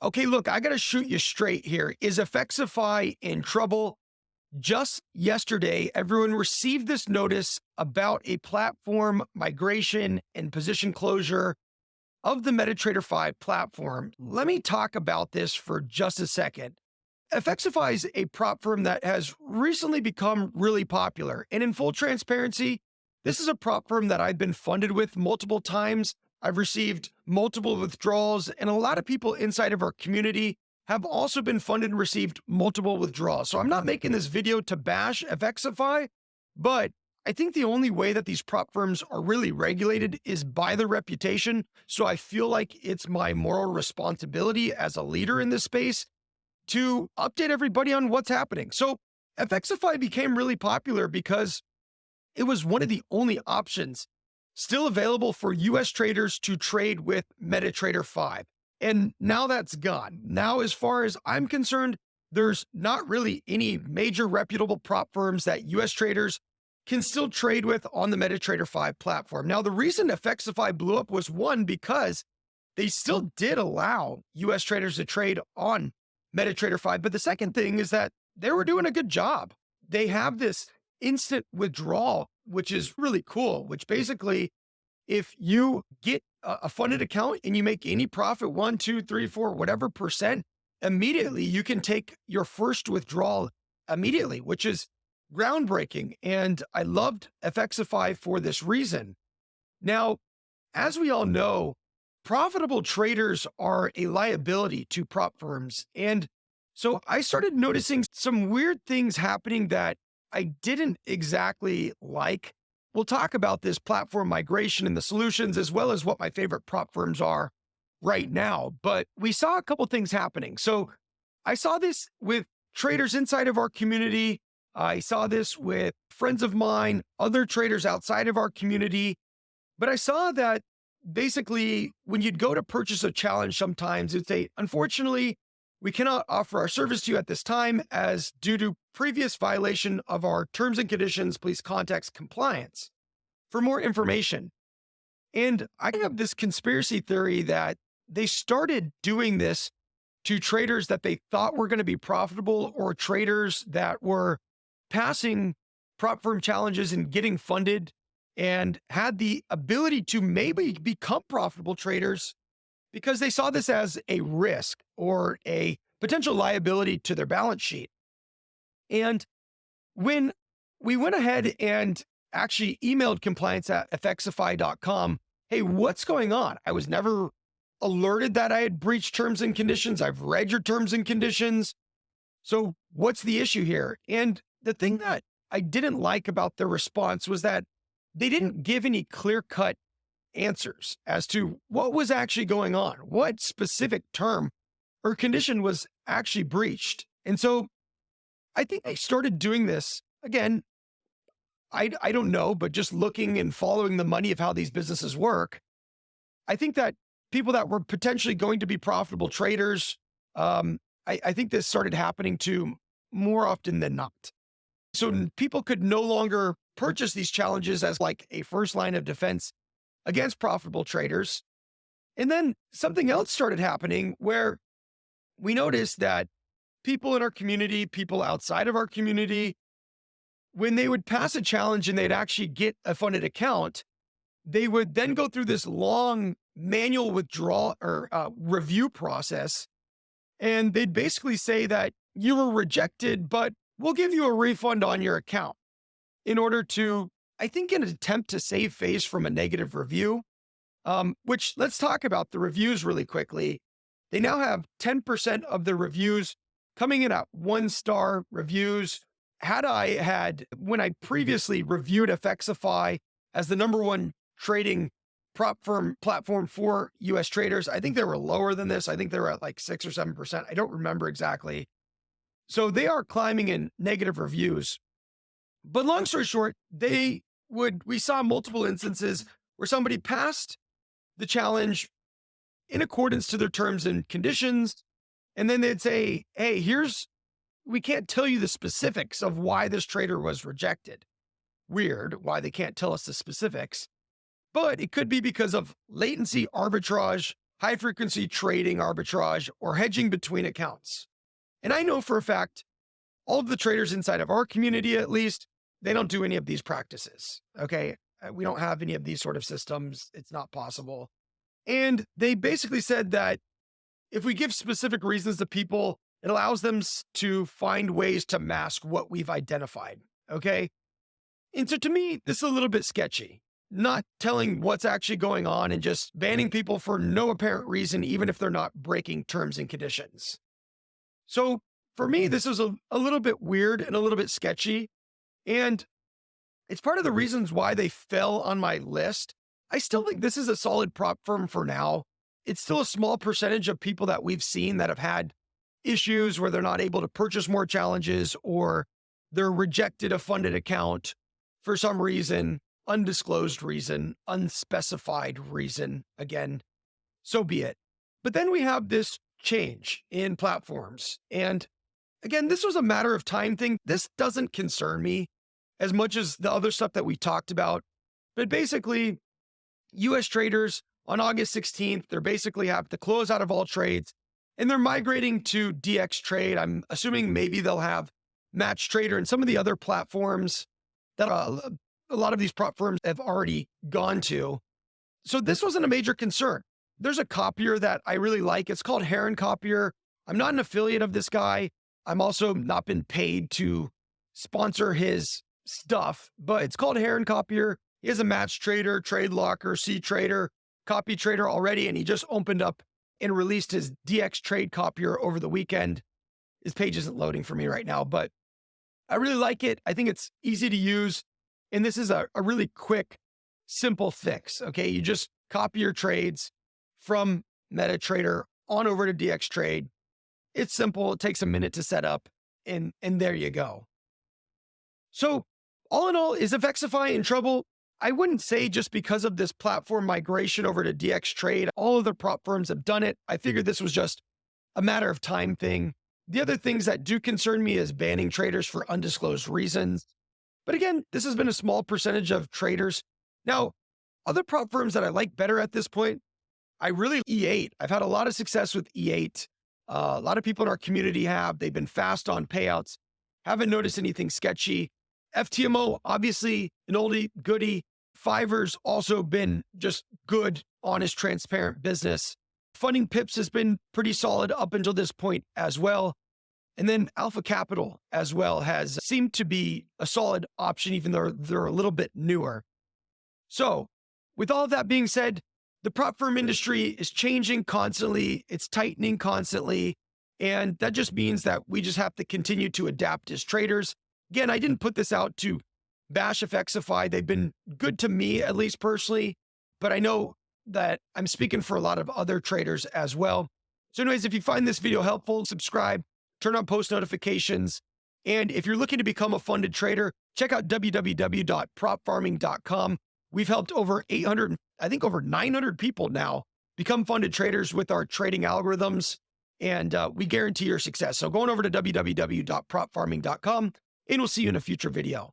Okay, look, I got to shoot you straight here. Is FXIFY in trouble? Just yesterday, everyone received this notice about a platform migration and position closure of the MetaTrader 5 platform. Let me talk about this for just a second. FXIFY is a prop firm that has recently become really popular. And in full transparency, this is a prop firm that I've been funded with multiple times. I've received multiple withdrawals, and a lot of people inside of our community have also been funded and received multiple withdrawals. So I'm not making this video to bash FXIFY, but I think the only way that these prop firms are really regulated is by their reputation. So I feel like it's my moral responsibility as a leader in this space to update everybody on what's happening. So FXIFY became really popular because it was one of the only options still available for US traders to trade with MetaTrader 5. And now that's gone. Now, as far as I'm concerned, there's not really any major reputable prop firms that US traders can still trade with on the MetaTrader 5 platform. Now, the reason FXIFY blew up was one, because they still did allow US traders to trade on MetaTrader 5. But the second thing is that they were doing a good job. They have this instant withdrawal, which is really cool, which basically, if you get a funded account and you make any profit, 1, 2, 3, 4, whatever percent, immediately you can take your first withdrawal immediately, which is groundbreaking. And I loved FXIFY for this reason. Now, as we all know, profitable traders are a liability to prop firms. And so I started noticing some weird things happening that I didn't exactly like. We'll talk about this platform migration and the solutions, as well as what my favorite prop firms are right now. But we saw a couple things happening. So I saw this with traders inside of our community. I saw this with friends of mine, other traders outside of our community. But I saw that basically when you'd go to purchase a challenge, sometimes it'd say, unfortunately, we cannot offer our service to you at this time, as due to previous violation of our terms and conditions, please contact compliance for more information. And I have this conspiracy theory that they started doing this to traders that they thought were going to be profitable, or traders that were passing prop firm challenges and getting funded and had the ability to maybe become profitable traders because they saw this as a risk or a potential liability to their balance sheet. And when we went ahead and actually emailed compliance at fxify.com, hey, what's going on? I was never alerted that I had breached terms and conditions. I've read your terms and conditions. So what's the issue here? And the thing that I didn't like about their response was that they didn't give any clear-cut answers as to what was actually going on, what specific term or condition was actually breached. And so I think they started doing this again. I don't know, but just looking and following the money of how these businesses work, I think that people that were potentially going to be profitable traders, I think this started happening to more often than not. So people could no longer purchase these challenges as like a first line of defense against profitable traders. And then something else started happening where we noticed that people in our community, people outside of our community, when they would pass a challenge and they'd actually get a funded account, they would then go through this long manual withdrawal or review process. And they'd basically say that you were rejected, but we'll give you a refund on your account in order to, I think, in an attempt to save face from a negative review, which let's talk about the reviews really quickly. They now have 10% of the reviews coming in at 1-star reviews. When I previously reviewed FXIFY as the #1 trading prop firm platform for US traders, I think they were lower than this. I think they were at like 6 or 7%. I don't remember exactly. So they are climbing in negative reviews. But long story short, we saw multiple instances where somebody passed the challenge in accordance to their terms and conditions. And then they'd say, hey, we can't tell you the specifics of why this trader was rejected. Weird why they can't tell us the specifics, but it could be because of latency arbitrage, high frequency trading arbitrage, or hedging between accounts. And I know for a fact, all of the traders inside of our community, at least, they don't do any of these practices. Okay. We don't have any of these sort of systems. It's not possible. And they basically said that if we give specific reasons to people, it allows them to find ways to mask what we've identified. Okay. And so to me, this is a little bit sketchy. Not telling what's actually going on and just banning people for no apparent reason, even if they're not breaking terms and conditions. So for me, this was a little bit weird and a little bit sketchy. And it's part of the reasons why they fell on my list. I still think this is a solid prop firm for now. It's still a small percentage of people that we've seen that have had issues where they're not able to purchase more challenges or they're rejected a funded account for some reason, undisclosed reason, unspecified reason. Again, so be it. But then we have this change in platforms. And again, this was a matter of time thing. This doesn't concern me as much as the other stuff that we talked about. But basically, US traders on August 16th, they're basically have to close out of all trades and they're migrating to DX Trade. I'm assuming maybe they'll have Match Trader and some of the other platforms that a lot of these prop firms have already gone to. So this wasn't a major concern. There's a copier that I really like. It's called Heron Copier. I'm not an affiliate of this guy. I'm also not been paid to sponsor his stuff, but it's called Heron Copier. He has a Match Trader, Trade Locker, C Trader, Copy Trader already, and he just opened up and released his DX Trade Copier over the weekend. His page isn't loading for me right now, but I really like it. I think it's easy to use. And this is a really quick, simple fix. Okay. You just copy your trades from MetaTrader on over to DX Trade. It's simple. It takes a minute to set up and there you go. So all in all, is FXIFY in trouble? I wouldn't say just because of this platform migration over to DX Trade. All of the prop firms have done it. I figured this was just a matter of time thing. The other things that do concern me is banning traders for undisclosed reasons. But again, this has been a small percentage of traders. Now, other prop firms that I like better at this point, I really E8. I've had a lot of success with E8. A lot of people in our community have. They've been fast on payouts. Haven't noticed anything sketchy. FTMO, obviously an oldie goodie. Fiverr's also been just good, honest, transparent business. Funding Pips has been pretty solid up until this point as well. And then Alpha Capital as well has seemed to be a solid option, even though they're a little bit newer. So with all of that being said, the prop firm industry is changing constantly. It's tightening constantly. And that just means that we just have to continue to adapt as traders. Again, I didn't put this out to bash FXIFY. They've been good to me, at least personally, but I know that I'm speaking for a lot of other traders as well. So anyways, if you find this video helpful, subscribe, turn on post notifications. And if you're looking to become a funded trader, check out www.propfarming.com. We've helped over 800, I think over 900 people now become funded traders with our trading algorithms. And we guarantee your success. So going over to www.propfarming.com, and we'll see you in a future video.